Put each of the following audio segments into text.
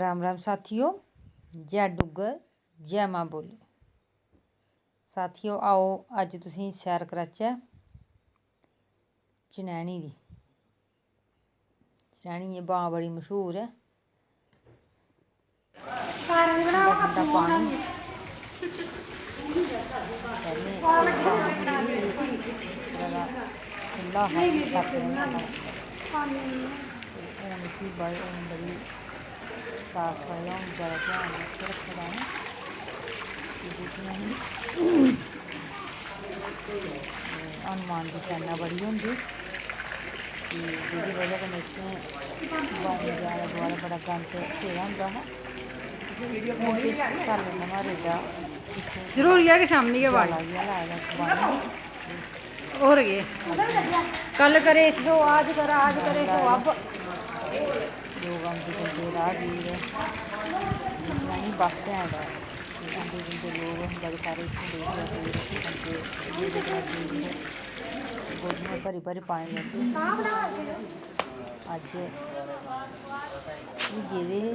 राम राम साथियों, जय डुग्गर जय मां बोली। साथियों आओ अज तुसें सैर कराचै चनैनी दी। चनैनी दी बांऽ बड़ी मशहूर है। ठंडा ठंडा पानी खुला हा हून इसी बड़ी साफ सफाई हून बड़ा ध्यान रक्खे दा हनुमान दी सैना बड़ी होंदी जेह्दी बजह कन्नै इत्थें बाईं दे आले दुआले बड़ा गंद पेदा होंदा हा। हून किश सालें थमां रेड्डा जरूरी है कि शामी के बाद लाए दा इस बाईं गी। और ये कल करे सो आज करा आज करे सो अब लोग औंदे जंदे राहगीर चनैनी बस स्टैंड है। औंदे जंदे लोग बड़े सारे बोरियां भरी भरी पानी लैंदे। अज्ज गेदे हे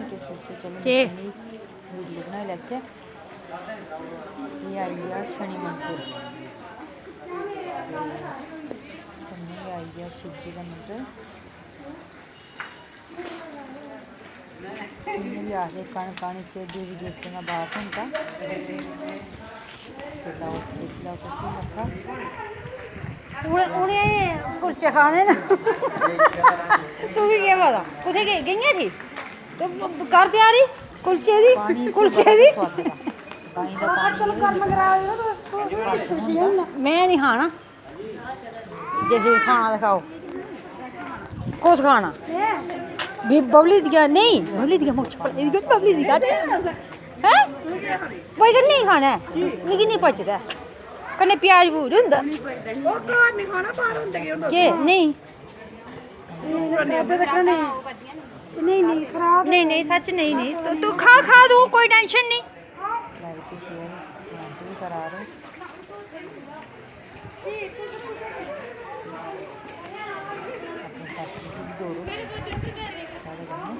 ते सोचे चलो वीडियो बनाई लैचै। एह् आई गेआ शनि मंदर कन्नै गै आई गेआ शिवजी दा मंदर। इ'यां बी आखदे कण कण च देवी देवतें दा वास होंदा। ते लाओ टेकी लाओ तुस मत्था। उ'नें कुल्चे खाने न तुगी केह् पता कुत्थै गेइयां उठी कर त्यारी कुल्चे दी मैं नहीं खाना जैसे खाना दिखाओ कुछ खाना बबली दिया नहीं बबली दिया बबली दी काट हैं भाई कन्नै नहीं खाना है मिगी नहीं पचदा कन्नै प्याज पूज होंदा केह् नहीं नहीं सच नहीं तू खा दो कोई टेंशन नहीं। लाइक शेयर कमेंट भी करा रहे अपने साथियों को भी जोड़ो साढ़े कन्नै।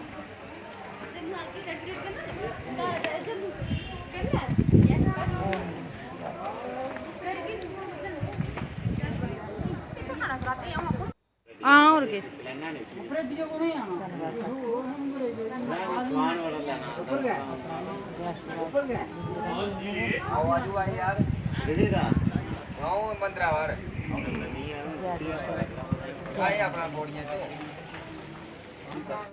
हाँ और के धन्यवाद।